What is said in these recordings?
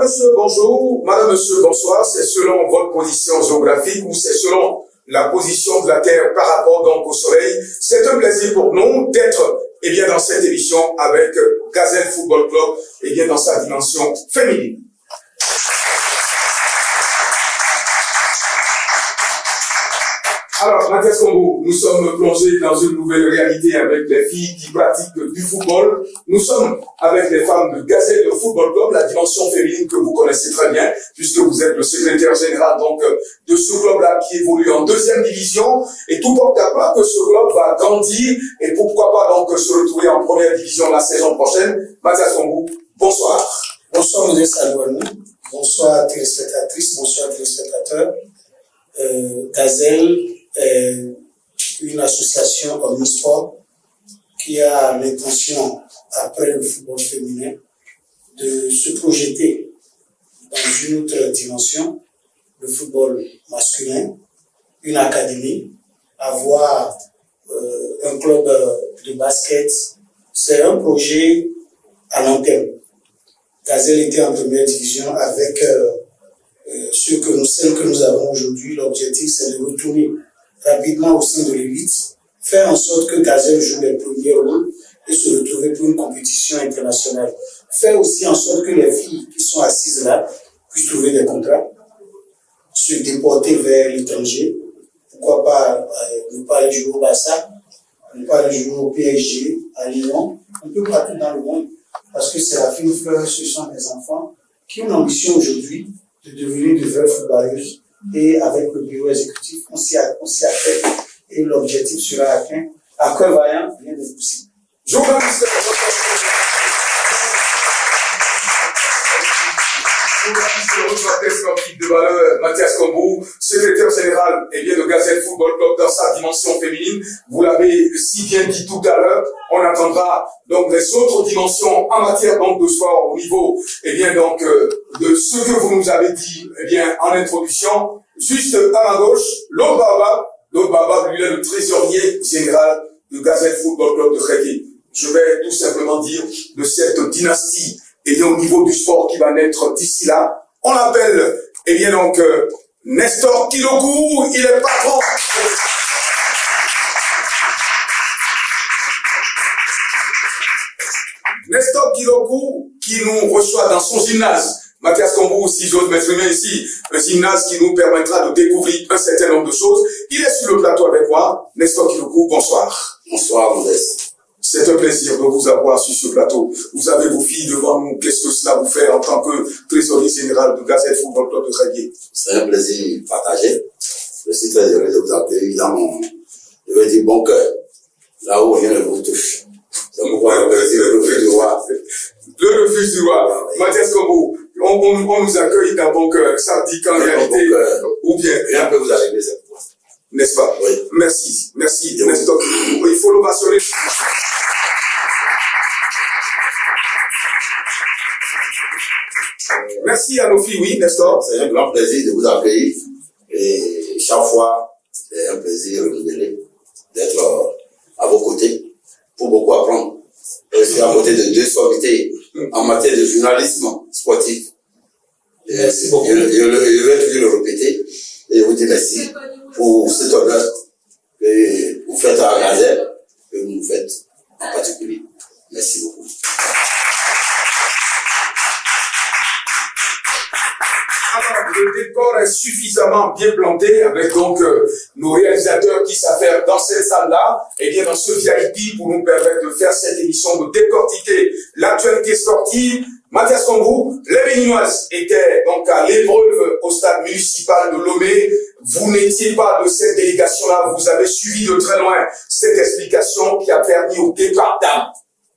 monsieur, bonjour. Madame, monsieur, bonsoir. C'est selon votre position géographique ou c'est selon la position de la Terre par rapport donc au Soleil. C'est un plaisir pour nous d'être dans cette émission avec Gazelle Football Club dans sa dimension féminine. Alors, Mathias Combo, nous sommes plongés dans une nouvelle réalité avec les filles qui pratiquent du football. Nous sommes avec les femmes de Gazelle Football Club, la dimension féminine que vous connaissez très bien, puisque vous êtes le secrétaire général donc de ce club-là qui évolue en deuxième division. Et tout porte à croire que ce club va grandir et pourquoi pas donc se retrouver en première division la saison prochaine. Mathias Combo, bonsoir. Bonsoir, Modeste Alouanou. Bonsoir, téléspectatrices, bonsoir, téléspectateurs. Gazelle est une association omnisport qui a l'intention, après le football féminin, de se projeter dans une autre dimension, le football masculin, une académie, avoir un club de basket. C'est un projet à long terme. Gazelle était en première division avec celle que nous avons aujourd'hui. L'objectif, c'est de retourner rapidement au sein de l'élite, faire en sorte que Gazelle joue les premiers rôles et se retrouver pour une compétition internationale. Faire aussi en sorte que les filles qui sont assises là puissent trouver des contrats, se déporter vers l'étranger. Pourquoi pas ne pas aller jouer au Barça, ne pas aller jouer au PSG, à Lyon, un peu partout dans le monde, parce que c'est la fine fleur, ce sont des enfants qui ont l'ambition aujourd'hui de devenir de vraies footballeuses. Et avec le bureau exécutif, on s'y attelle et l'objectif sera atteint. À cœur vaillant, rien n'est possible. Journaliste sportif de valeur, Mathias Combo, secrétaire général de Gazelle Football Club dans sa dimension féminine. Vous l'avez si bien dit tout à l'heure. On attendra donc les autres dimensions en matière donc de sport au niveau de ce que vous nous avez dit en introduction. Juste à ma gauche, l'autre Baba, lui est le trésorier général de Gazelle Football Club de Reggae. Je vais tout simplement dire de cette dynastie au niveau du sport qui va naître d'ici là. On l'appelle Nestor Kilokou, il est patron. Nestor Kilokou qui nous reçoit dans son gymnase. Mathias Combo, si j'ose m'exprimer ici, un gymnase qui nous permettra de découvrir un certain nombre de choses. Il est sur le plateau avec moi. Nestor Kilokou, bonsoir. Bonsoir, Modeste. C'est un plaisir de vous avoir sur ce plateau. Vous avez vos filles devant nous. Qu'est-ce que cela vous fait en tant que trésorier général de Gazelle Football Club de Reggae? C'est un plaisir partagé. Je suis très heureux de vous accueillir dans mon, je vais dire, bon cœur. Là où rien ne vous touche. C'est pourquoi le refuge du roi. Le refuge du roi. Mathias Combo, on nous accueille dans bon cœur. Ça dit qu'en réalité, ou bien. Rien ne peut vous arriver cette fois. N'est-ce pas? Oui. Merci. Nestor, il faut l'ovationner. Merci à nos filles, oui, Nestor. C'est un grand plaisir de vous accueillir. Et chaque fois, c'est un plaisir renouvelé d'être à vos côtés pour beaucoup apprendre. Je suis à côté de deux sommités en matière de journalisme sportif. Merci beaucoup. Je vais toujours le répéter et vous dire merci pour cet honneur que vous faites à Gazelle, que vous nous faites en particulier. Merci beaucoup. Alors, le décor est suffisamment bien planté avec nos réalisateurs qui s'affairent dans cette salle-là dans ce VIP pour nous permettre de faire cette émission, de décortiquer l'actualité sportive. Mathias Combo, les Béninoises étaient donc à l'épreuve au stade municipal de Lomé. Vous n'étiez pas de cette délégation-là, vous avez suivi de très loin cette explication qui a permis au départ d'âme.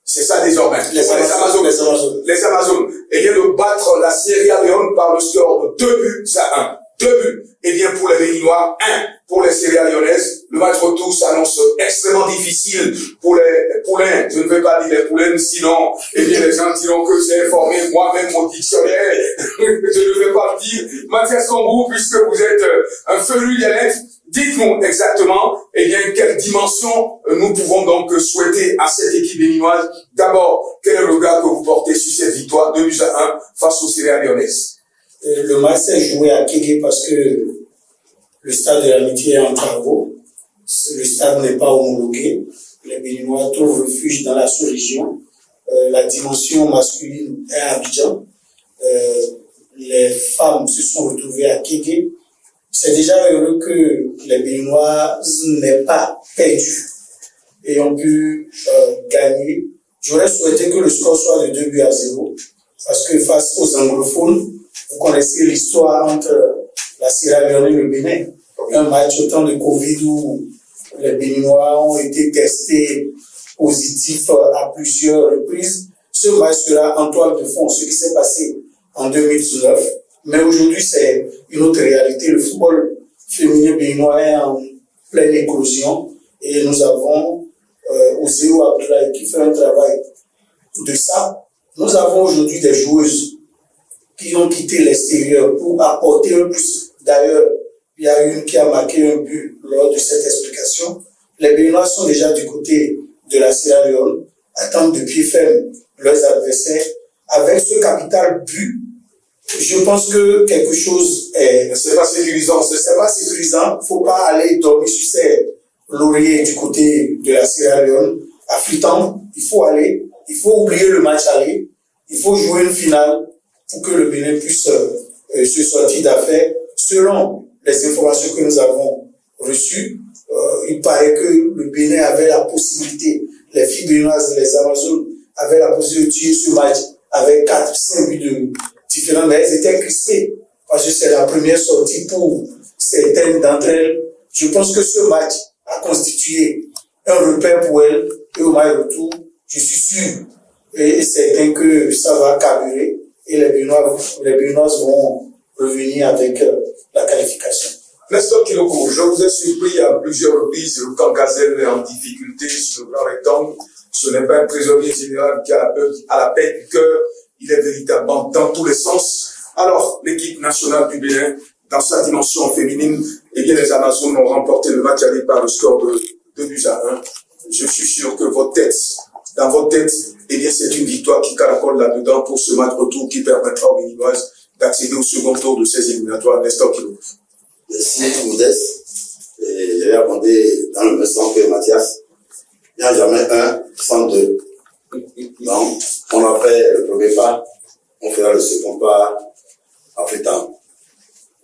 C'est ça désormais. Les Amazones. De battre la Sierra Leone par le score de 2-1. 2 buts. Pour les Béninois, 1 pour les Sierra Leonaises. Le match retour s'annonce extrêmement difficile pour les poulains. Je ne vais pas dire les poulaines, sinon, les gens diront que j'ai informé moi-même mon dictionnaire. Je ne vais pas le dire. Mathias Combo, puisque vous êtes un felu des lettres, dites-nous exactement, quelle dimension nous pouvons donc souhaiter à cette équipe béninoise. D'abord, Quel est le regard que vous portez sur cette victoire 2-1 face aux Sierra Leonaises? Le match s'est joué à Kégué parce que le stade de l'amitié est en travaux. Le stade n'est pas homologué. Les Béninois trouvent refuge dans la sous-région. La dimension masculine est à Abidjan. Les femmes se sont retrouvées à Kégué. C'est déjà heureux que les Béninois n'aient pas perdu et ont pu gagner. J'aurais souhaité que le score soit de 2-0 parce que face aux anglophones, vous connaissez l'histoire entre la Sierra Leone et le Bénin. Un match au temps de Covid où les Béninois ont été testés positifs à plusieurs reprises. Ce match sera en toile de fond, ce qui s'est passé en 2019. Mais aujourd'hui, c'est une autre réalité. Le football féminin béninois est en pleine éclosion et nous avons Ozeo Abdoulaye qui fait un travail de ça. Nous avons aujourd'hui des joueuses qui ont quitté l'extérieur pour apporter un plus. D'ailleurs, il y a une qui a marqué un but lors de cette explication. Les Béninois sont déjà du côté de la Sierra Leone, attendent de pied ferme leurs adversaires. Avec ce capital but, je pense que quelque chose est... C'est pas sécurisant. C'est pas sécurisant. Il ne faut pas aller dormir sur ses lauriers du côté de la Sierra Leone. À Freetown, il faut aller, il faut oublier le match aller, il faut jouer une finale pour que le Bénin puisse se sortir d'affaires. Selon les informations que nous avons reçues, il paraît que le Bénin avait la possibilité, les filles béninoises, les Amazones, avaient la possibilité de tuer ce match avec 4-5 buts de différents, mais elles étaient crispées parce que c'est la première sortie pour certaines d'entre elles. Je pense que ce match a constitué un repère pour elles et au match retour, je suis sûr et certain que ça va carburer et les Béninoises vont revenir avec la qualification. Nestor Kiloko, je vous ai surpris à plusieurs reprises. Le camp Gazelle est en difficulté sur le plan rectangle. Ce n'est pas un trésorier général qui a la paix du cœur. Il est véritablement dans tous les sens. Alors, l'équipe nationale du Bénin, dans sa dimension féminine, eh bien, les Amazones ont remporté le match aller par le score de 2-1. Je suis sûr que dans votre tête, eh bien, c'est une victoire qui caracole là-dedans pour ce match retour qui permettra aux Béninoises d'accéder au second tour de ces éliminatoires. Nestor Kiloko. Merci, Modeste. Je vais abonder dans le même sens que Mathias. Il n'y a jamais un sans deux. Donc, on a fait le premier pas, on fera le second pas en Freetown.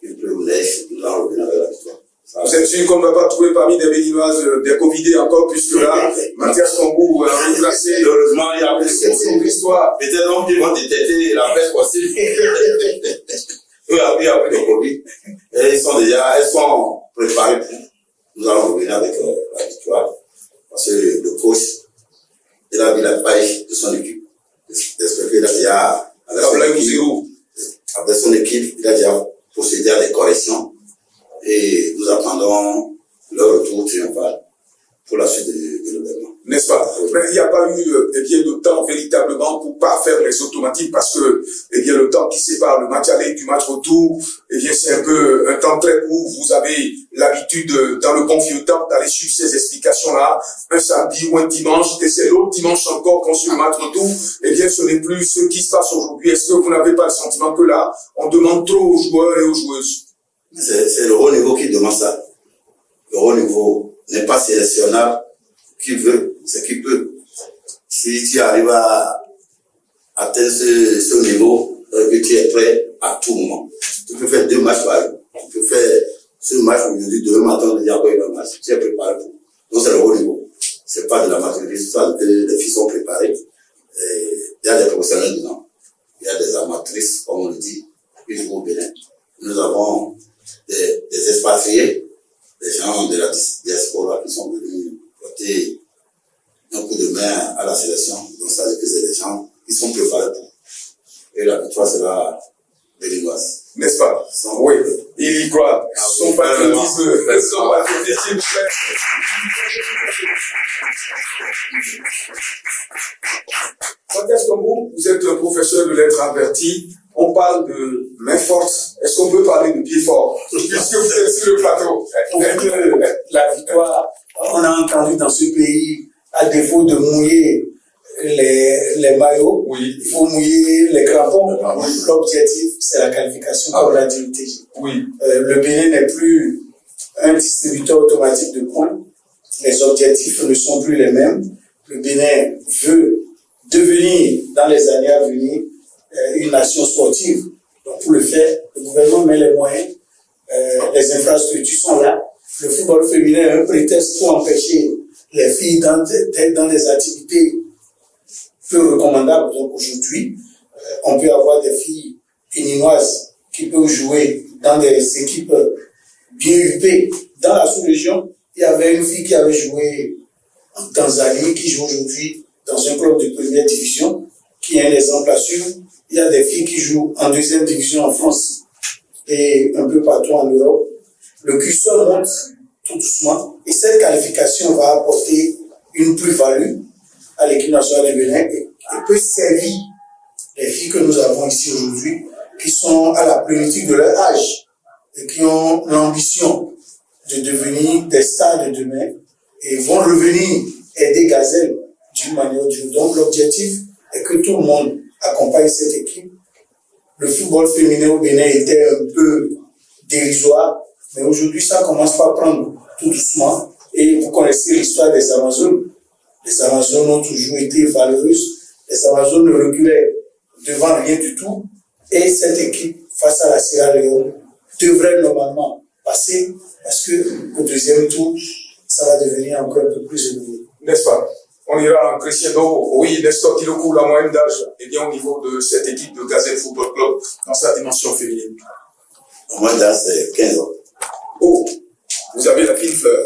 Il pleut ou neige, nous allons revenir avec la victoire. Vous êtes sûr qu'on ne va pas trouver parmi des Béninoises des Covidés encore, puisque là, Mathias Kongou a remplacé. Heureusement, il y a plus de l'histoire. Peut-être donc ils vont détecter la peste possible. Eux après le Covid. Et elles sont préparées pour. Nous allons revenir avec la victoire. Parce que le coach, il a mis la page de son équipe. J'espère qu'il a déjà, avec son équipe, il a déjà procédé à des corrections. Et nous attendons leur retour triomphal pour la suite de l'événement. N'est-ce pas? Mais il n'y a pas eu de temps véritablement pour pas faire les automatismes parce que le temps qui sépare le match aller du match retour, c'est un peu un temps très court. Vous avez l'habitude dans le bon vieux temps d'aller suivre ces explications-là un samedi ou un dimanche et c'est l'autre dimanche encore qu'on suit le match retour. Ce n'est plus ce qui se passe aujourd'hui. Est-ce que vous n'avez pas le sentiment que là, on demande trop aux joueurs et aux joueuses? C'est le haut niveau qui demande ça. Le haut niveau n'est pas sélectionnable. Qui veut, c'est qui peut. Si tu arrives à atteindre ce niveau, que tu es prêt à tout moment. Tu peux faire 2 matchs par jour. Tu peux faire ce match aujourd'hui, demain matin, on dit encore un match. Tu es préparé pour. Donc c'est le haut niveau. C'est pas de la maturité, c'est ça que les filles sont préparées. Il y a des professionnels dedans. Il y a des amatrices, comme on le dit, qui jouent au Bénin. Nous avons des expatriés, des gens de la diaspora qui sont venus porter un coup de main à la sélection. Donc ça veut dire que c'est des gens qui sont préparés pour. Et la victoire sera béninoise. N'est-ce pas? Oui, il y croit. Son patriotisme. Mathias Kongou, vous êtes un professeur de lettres averti. On parle de main forte. Est-ce qu'on peut parler de pied fort? Puisque vous êtes sur le plateau. La victoire, on a entendu dans ce pays, à défaut de mouiller les les maillots, Oui. il faut mouiller les crampons. L'objectif, c'est la qualification, comme l'a dit le TG. Oui. Le Bénin n'est plus un distributeur automatique de points. Les objectifs ne sont plus les mêmes. Le Bénin veut devenir, dans les années à venir, une nation sportive. Donc, pour le faire, le gouvernement met les moyens, les infrastructures sont là. Le football féminin est un prétexte pour empêcher les filles d'être dans des activités peu recommandables. Donc, aujourd'hui, on peut avoir des filles béninoises qui peuvent jouer dans des équipes bien huppées. Dans la sous-région, il y avait une fille qui avait joué en Tanzanie, qui joue aujourd'hui dans un club de première division, qui est un exemple à suivre. Il y a des filles qui jouent en deuxième division en France et un peu partout en Europe. Le curseur monte tout doucement et cette qualification va apporter une plus-value à l'équipe nationale du Bénin et peut servir les filles que nous avons ici aujourd'hui, qui sont à la plénitude de leur âge et qui ont l'ambition de devenir des stars de demain et vont revenir aider Gazelle d'une manière ou d'une autre. Donc l'objectif est que tout le monde accompagne cette équipe. Le football féminin au Bénin était un peu dérisoire, mais aujourd'hui ça commence par prendre tout doucement. Et vous connaissez l'histoire des Amazones. Les Amazones ont toujours été valeureuses. Les Amazones ne reculaient devant rien du tout. Et cette équipe, face à la Sierra Leone, devrait normalement passer parce que au deuxième tour, ça va devenir encore un peu plus élevé. N'est-ce pas? On ira en crescendo. Oui, Nestor Kilokou, la moyenne d'âge, eh bien, au niveau de cette équipe de Gazelle Football Club, dans sa dimension féminine. La moyenne d'âge, c'est 15 ans. Oh, vous avez la fine fleur.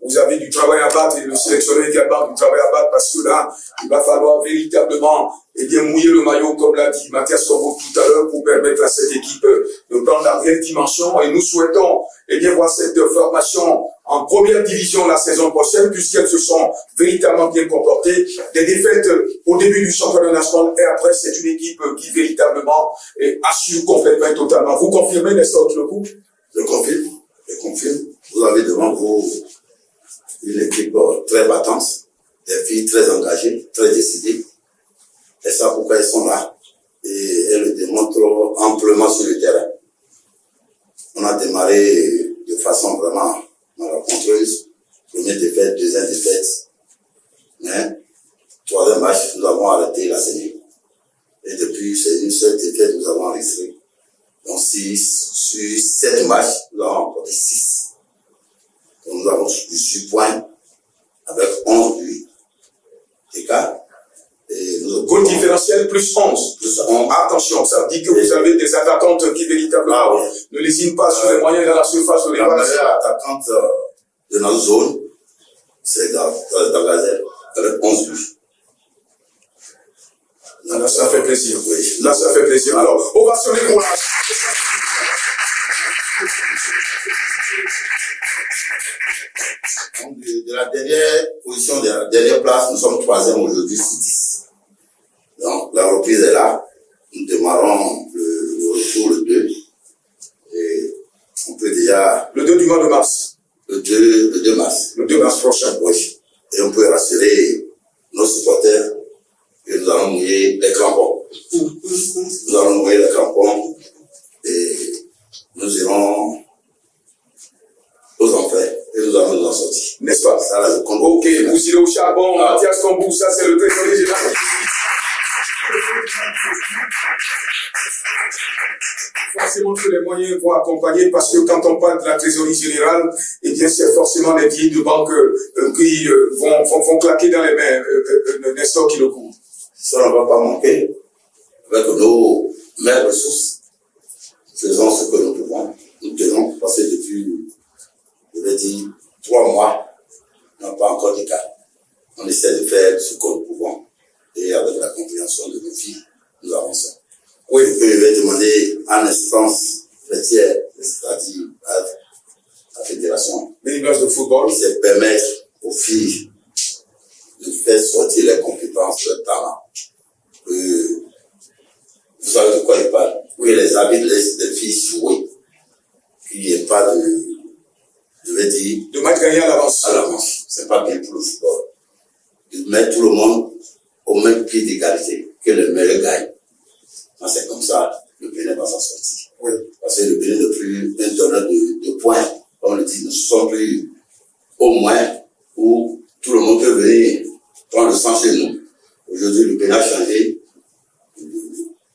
Vous avez du travail à battre et le sélectionneur également du travail à battre parce que là, il va falloir véritablement, eh bien, mouiller le maillot, comme l'a dit Mathias Sombo tout à l'heure, pour permettre à cette équipe de prendre la réelle dimension. Et nous souhaitons, eh bien, voir cette formation en première division la saison prochaine, puisqu'elles se sont véritablement bien comportées. Des défaites au début du championnat national et après, c'est une équipe qui véritablement assure complètement et totalement. Vous confirmez, Nestor Kilokou? Je confirme. Je confirme. Vous avez devant vous une équipe très battante, des filles très engagées, très décidées. Et ça, pourquoi elles sont là. Et elles le démontrent amplement sur le terrain. On a démarré de façon vraiment malencontreuse. Première défaite, deuxième défaite. Mais, troisième match, nous avons arrêté la série. Et depuis, c'est une seule défaite que nous avons enregistrée. Donc, sur 7 matchs, nous avons remporté 6. Donc, nous avons du 6 points avec 11 buts d'écart. Et nous Goal différentiel plus 11. Plus 11. Attention, ça dit que vous avez des attaquantes qui véritablement ne lésinent pas sur les moyens dans la surface de La l'évasion. meilleure attaquante de notre zone, c'est Gazelle, avec 11 buts. Là, ça fait plaisir. Oui. Là, ça fait plaisir. Alors, ovationner pour la... Donc, de la dernière position, de la dernière place, nous sommes 3e aujourd'hui sur 10. Donc, la reprise est là. Nous démarrons le retour le 2. Et on peut déjà... Le 2 du mois de mars. Le 2 mars. Le 2 mars prochain. Oui. Et on peut rassurer nos supporters que nous allons mouiller les crampons. Nous allons mouiller les crampons et nous irons aux enfers et nous allons nous en sortir. N'est-ce pas? Ça, là, je compte. Ok, vous irez au charbon, Mathias Tombou, ça c'est le trésorier général. Forcément que les moyens vont accompagner parce que quand on parle de la trésorerie générale, eh bien c'est forcément les billets de banque qui vont claquer dans les mains de Nestor Kilokou. Ça ne va pas manquer. Avec nos meilleures ressources, faisons ce que nous pouvons. Nous tenons, parce que depuis, je vais dire, 3 mois, on n'a pas encore de cas. On essaie de faire ce que nous pouvons. Et avec la compréhension de nos filles, nous avançons. Oui, je vais demander en instance fêtière, c'est-à-dire à la fédération Béninoise de football, c'est permettre aux filles de faire sortir les compétences, le talent. Vous savez de quoi il parle? Que les habits laissent les filles jouer. Qu'il n'y ait pas de, je vais dire, de match gagné à l'avance. à l'avance. C'est pas bien pour le football. De mettre tout le monde au même pied. pied d'égalité, que le meilleur gagne. C'est comme ça, le Bénin va s'en sortir. Oui. Parce que le Bénin n'est plus un donneur de points. On le dit, nous ne sommes plus au moins où tout le monde peut venir prendre le sang chez nous. Aujourd'hui, le Bénin a changé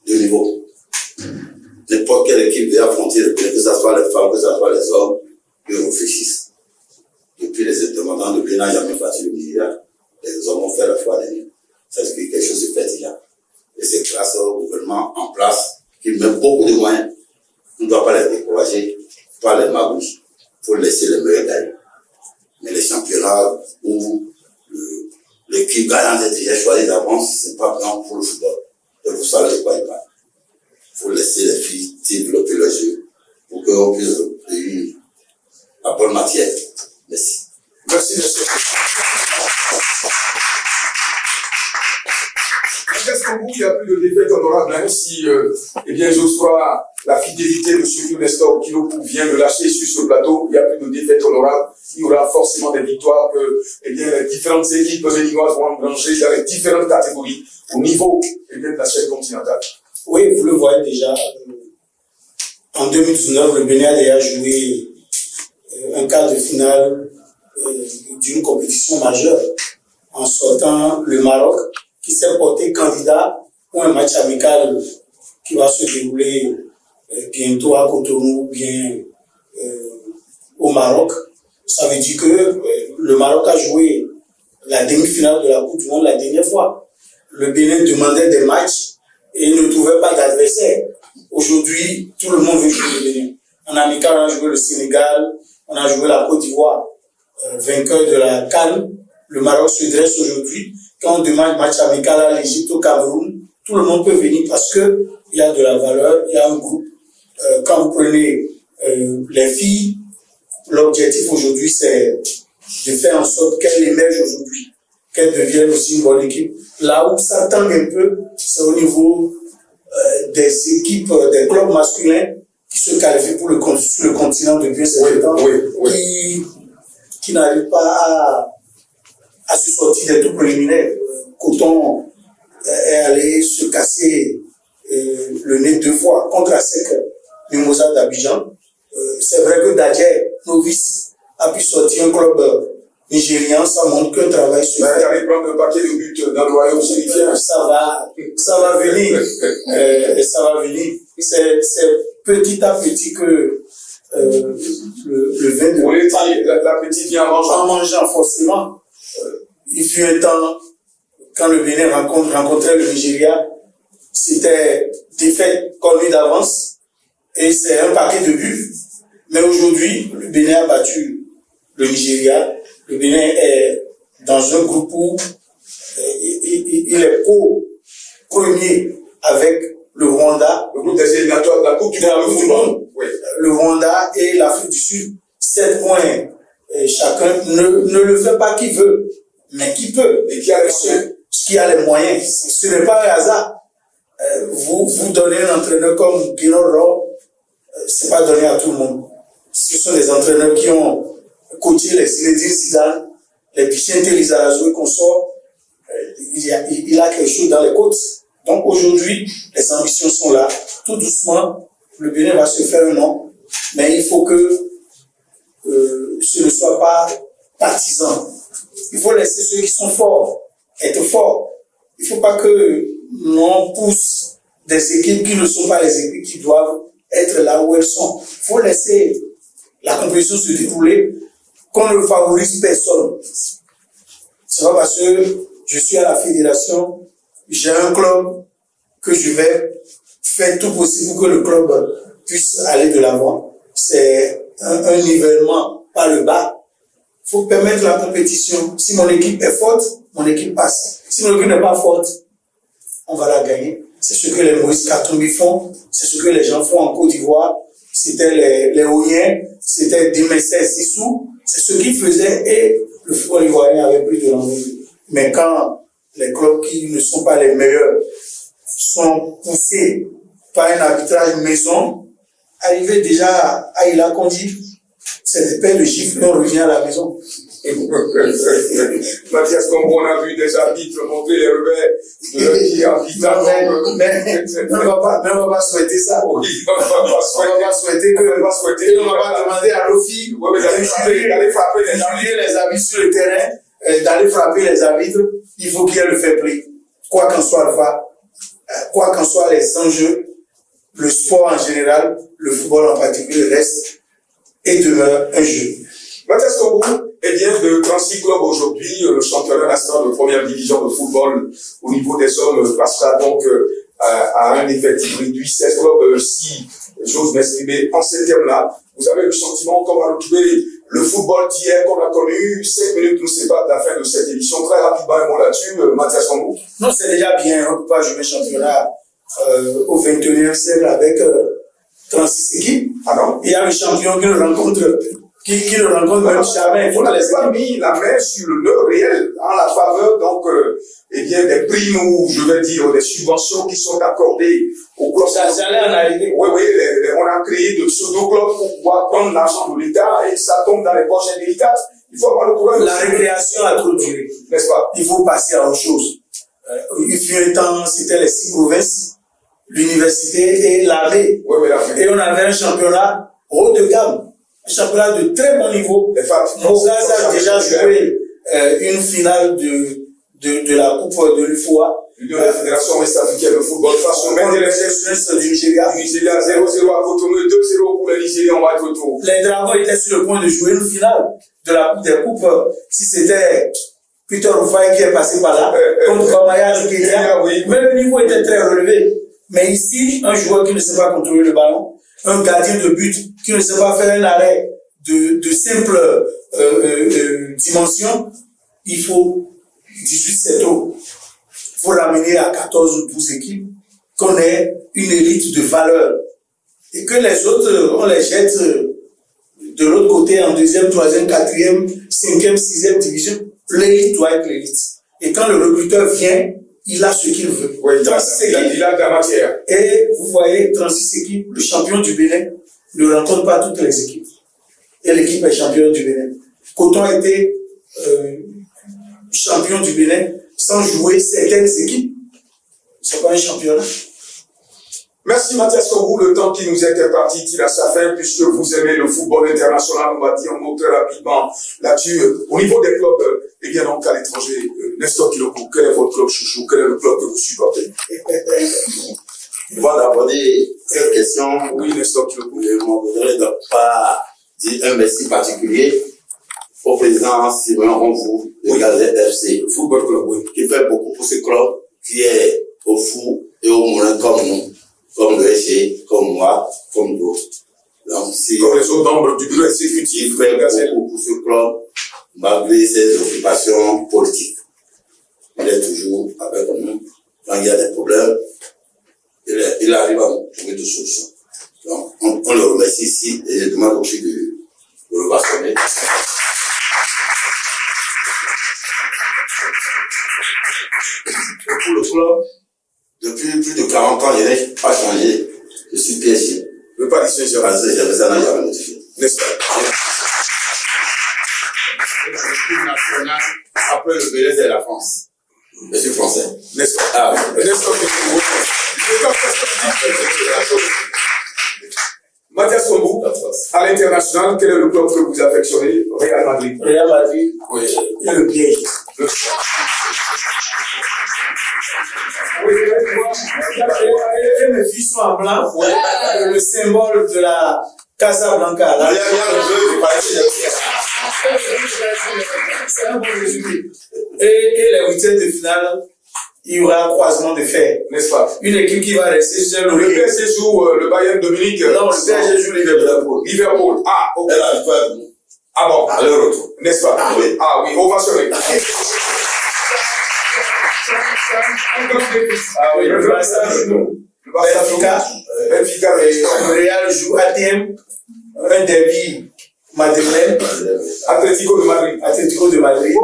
de niveau. N'importe quelle équipe veut affronter le Bénin, que ce soit les femmes, que ce soit les hommes, ils réfléchissent. Depuis les indépendants, le Bénin n'a jamais battu le Nigeria. Les hommes ont fait la fois dernière. Ça veut dire que quelque chose se fait déjà. Et c'est grâce au gouvernement en place qui met beaucoup de moyens. On ne doit pas les décourager, pas les magouilles. Il faut laisser les meilleurs gagner. Mais les championnats où l'équipe gagnante est déjà choisie d'avance, ce n'est pas bien pour le football. Et pour ça, je ne crois pas. Il faut laisser les filles développer leur jeu pour qu'on puisse réunir la bonne matière. Merci. Merci, monsieur. Est-ce qu'il n'y a plus de défaite honorable, même si, eh bien, Joshua, la fidélité de M. Nestor Kilokou vient de lâcher sur ce plateau, il n'y a plus de défaite honorable. Il y aura forcément des victoires que, eh bien, les différentes équipes béninoises vont engranger dans les différentes catégories au niveau, eh bien, de la chaîne continentale. Oui, vous le voyez déjà. En 2019, le Bénin a déjà joué un quart de finale d'une compétition majeure en sortant le Maroc, qui s'est porté candidat pour un match amical qui va se dérouler bientôt à Cotonou, bien au Maroc. Ça veut dire que le Maroc a joué la demi-finale de la Coupe du Monde la dernière fois. Le Bénin demandait des matchs et ne trouvait pas d'adversaire. Aujourd'hui, tout le monde veut jouer le Bénin. En amical, on a joué le Sénégal, on a joué la Côte d'Ivoire, vainqueur de la CAN. Le Maroc se dresse aujourd'hui. Quand on demande match amical à l'Égypte, au Cameroun, tout le monde peut venir parce que il y a de la valeur, il y a un groupe. Quand vous prenez les filles, l'objectif aujourd'hui, c'est de faire en sorte qu'elles émergent aujourd'hui, qu'elles deviennent aussi une bonne équipe. Là où ça tangue un peu, c'est au niveau des équipes, des clubs masculins qui se qualifient pour sur le continent depuis un certain temps, qui n'arrivent pas à se sortir des tout préliminaires. Coton est allé se casser le nez 2 fois contre ASEC Mimosa d'Abidjan. C'est vrai que Dadjer, novice, a pu sortir un club nigérian, ça montre qu'un travail se fait. Il allait prendre un paquet de buts dans le royaume chérifien. Ça va venir. Ça va venir. C'est petit à petit que le vin de... Vous voulez dire, l'appétit vient en mangeant. En mangeant, forcément. Il fut un temps, quand le Bénin rencontrait le Nigeria, c'était défaite connue d'avance et c'est un paquet de buts. Mais aujourd'hui, le Bénin a battu le Nigeria. Le Bénin est dans un groupe où il est co-premier avec le Rwanda. Le groupe des éliminatoires de la Coupe du Monde. Oui. Le Rwanda et l'Afrique du Sud. 7 points chacun. Ne le fait pas qui veut, mais qui peut. Et qui a les moyens. Ce n'est pas un hasard. Vous donnez un entraîneur comme Guino Ro, c'est pas donné à tout le monde. Ce sont des entraîneurs qui ont coaché les Zinedine Zidane, les Vicente Lizarazu et consorts. Il a quelque chose dans les côtes. Donc aujourd'hui, les ambitions sont là. Tout doucement, le Bénin va se faire un nom, mais il faut que ce ne soit pas partisan. Il faut laisser ceux qui sont forts être forts. Il ne faut pas que l'on pousse des équipes qui ne sont pas les équipes qui doivent être là où elles sont. Il faut laisser la compétition se dérouler, qu'on ne favorise personne. C'est pas parce que je suis à la fédération, j'ai un club que je vais faire tout possible pour que le club puisse aller de l'avant. C'est un nivellement par le bas. Il faut permettre la compétition. Si mon équipe est forte, mon équipe passe. Si mon équipe n'est pas forte, on va la gagner. C'est ce que les Moïse Katumbi font, c'est ce que les gens font en Côte d'Ivoire. C'était les Ouniens, c'était Dimester Sissou, c'est ce qu'ils faisaient et le football ivoirien avait plus de l'envie. Mais quand les clubs qui ne sont pas les meilleurs sont poussés par un arbitrage maison, arrivé déjà à Ila Kondi, c'est des paires de gifles et on revient à la maison. Mathias, comme on a vu des arbitres montrer les revers de leur vie arbitrale. Mais on va pas souhaiter ça. Oui, on va pas souhaiter. On va pas demander à Lofi d'aller frapper les arbitres sur le terrain, d'aller frapper les arbitres. Il faut qu'il y ait le fair play. Quoi qu'en soient les enjeux, le sport en général, le football en particulier, reste et demeure un jeu. Mathias Kombou, eh bien, de 36 clubs aujourd'hui, le championnat national de première division de football au niveau des hommes passera donc à un effectif réduit, 16 clubs, si j'ose m'exprimer en ces termes-là. Vous avez le sentiment qu'on va retrouver le football d'hier qu'on a connu, 5 minutes nous séparent de la fin de cette édition. Très rapidement, un mot là-dessus, Mathias Kombou. Non, c'est déjà bien, on ne peut pas jouer championnat au 21e siècle avec 36 équipes. Ah non? Il y a le champion qui le rencontre même jamais. Vous n'avez pas mis la main sur le nœud réel en la faveur donc eh bien des primes ou je vais dire des subventions qui sont accordées aux clubs. J'allais en arriver. Oui, on a créé de pseudo-clubs pour pouvoir prendre l'argent de l'État et ça tombe dans les poches indélicates. Il faut avoir le courage. La récréation a trop duré. N'est-ce pas? Il faut passer à autre chose. Il fut un temps, c'était les 6 provinces, l'université et l'armée. Oui, et on avait un championnat haut de gamme. Un championnat de très bon niveau. Mogaz a déjà joué une finale de la Coupe de l'UFOA. De la Fédération Ouest-Africaine de football face au maître de l'exception du Nigeria. 0-0 à Cotonou et 2-0 pour les Nigériens, on va être retour. Les Dragons étaient sur le point de jouer une finale de la Coupe des Coupes. Si c'était Peter Rufai qui est passé par là, contre Kamaya du Kenya. Mais le niveau était très relevé. Mais ici, un joueur qui ne sait pas contrôler le ballon, un gardien de but qui ne sait pas faire un arrêt de simple dimension, il faut 18 7 il faut l'amener à 14 ou 12 équipes, qu'on ait une élite de valeur. Et que les autres, on les jette de l'autre côté en 2e, 3e, 4e, 5e, 6e division. L'élite doit être l'élite. Et quand le recruteur vient, il a ce qu'il veut. Oui, il a de la matière. Et vous voyez, 36 équipes, le champion du Bénin ne rencontre pas toutes les équipes. Et l'équipe est championne du Bénin. Coton a été champion du Bénin sans jouer certaines équipes. C'est pas un championnat. Merci Mathias Kombou, le temps qui nous est imparti tire à sa fin puisque vous aimez le football international, on va dire un mot très rapidement là-dessus. Au niveau des clubs, eh bien donc à l'étranger, Nestor Kiloko, quel est votre club chouchou, quel est le club que vous supportez? Avant d'aborder cette question, oui Nestor Kiloko, je ne voudrais donc pas dire un merci particulier au président Simon Ronvou de Gazette FC, Football Club, oui, qui fait beaucoup pour ce club qui est au fou et au moulin comme nous, comme le SG, comme moi, comme d'autres. Donc, comme les autres membres du bureau exécutif, il fait beaucoup pour ce club, malgré ses occupations politiques. Il est toujours avec nous. Quand il y a des problèmes, il arrive à nous trouver des solutions. Donc, on le remercie ici et je demande aussi de le vacciner. Pour le club, depuis plus de 40 ans, il n'a pas changé. Je suis PSG. Le Paris Saint-Germain. Ça n'a jamais modifié. N'est-ce pas? L'équipe nationale, après le Bénin, c'est la France. Je suis français. N'est-ce pas? Ah oui. N'est-ce pas? Mathias Kombou, à l'international, quel est le club que vous affectionnez? Real Madrid. Real Madrid, Oui. et le piège. Et mes filles sont en blanc, le symbole de la Casablanca. Là. Et les huitièmes de finale, il y aura un croisement de fer. N'est-ce pas? Une équipe qui va rester sur Le PSG joue le Bayern de Munich. Non, le PSG joue Liverpool. Liverpool. Ah, ok. Ah bon. À leur retour. N'est-ce pas? Ah oui. Ah oui, ovationné. Ah oui, le Barça joue. Benfica. Le Real joue ATM, un derby madrilène. Atlético de Madrid.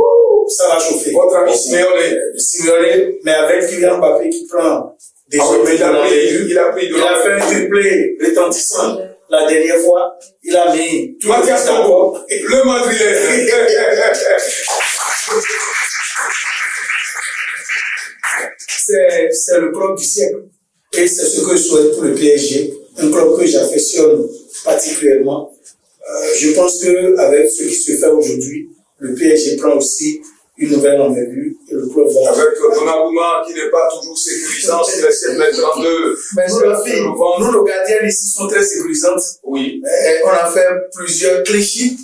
Ça va chauffer. Votre ami Simeone, mais avec Kylian Mbappé qui prend des il a pris il a fait un triplé retentissant. La dernière fois, il a mis tout Mathias Tongo, le Madrilène. C'est le club du siècle. Et c'est ce que je souhaite pour le PSG, un club que j'affectionne particulièrement. Je pense qu'avec ce qui se fait aujourd'hui, le PSG prend aussi une nouvelle envergure et le club va... Avec Donnarumma qui n'est pas toujours sécurisant, s'il essaie de mettre en deux. Mais nous, nos gardiens ici sont très sécurisantes. Oui. On a fait plusieurs clichés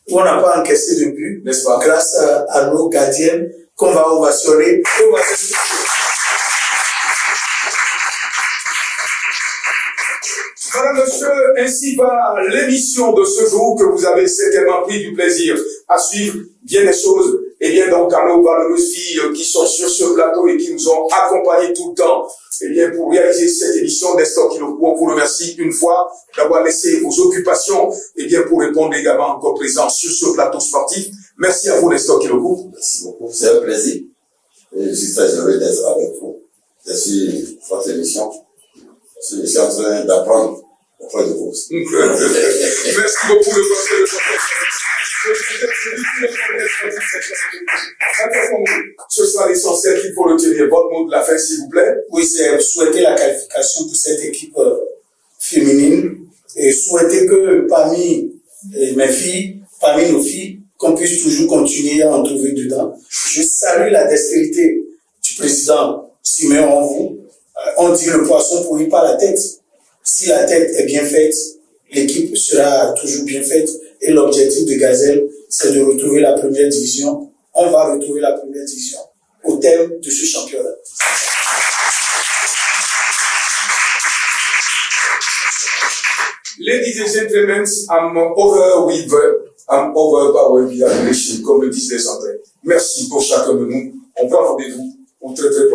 où on n'a pas encaissé de but, n'est-ce pas? Grâce à nos gardiennes qu'on va ovationner. Voilà, monsieur, ainsi va l'émission de ce jour que vous avez certainement pris du plaisir à suivre. Bien des choses, et bien donc à nos valeureuses filles qui sont sur ce plateau et qui nous ont accompagnés tout le temps, et bien pour réaliser cette émission d'Estor Kilokou, on vous remercie une fois d'avoir laissé vos occupations, et bien pour répondre également encore présent sur ce plateau sportif. Merci à vous, Estor Kilokou. Merci beaucoup, c'est un plaisir. Et je suis très heureux d'être avec vous. Je suis votre émission. Je suis en train d'apprendre auprès de vous. Merci beaucoup de votre ce sera l'essentiel qu'il faut retenir. Votre mot de la fin, s'il vous plaît. Oui, c'est souhaiter la qualification pour cette équipe féminine et souhaiter que parmi mes filles, parmi nos filles, qu'on puisse toujours continuer à en trouver dedans. Je salue la dextérité du président Simeon en vous. On dit le poisson pourrit par la tête. Si la tête est bien faite, l'équipe sera toujours bien faite. Et l'objectif de Gazelle, c'est de retrouver la première division. On va retrouver la première division au terme de ce championnat. Ladies and gentlemen, I'm overpowered via relation, comme le disent les Anglais. Merci pour chacun de nous. On prend rendez-vous au très très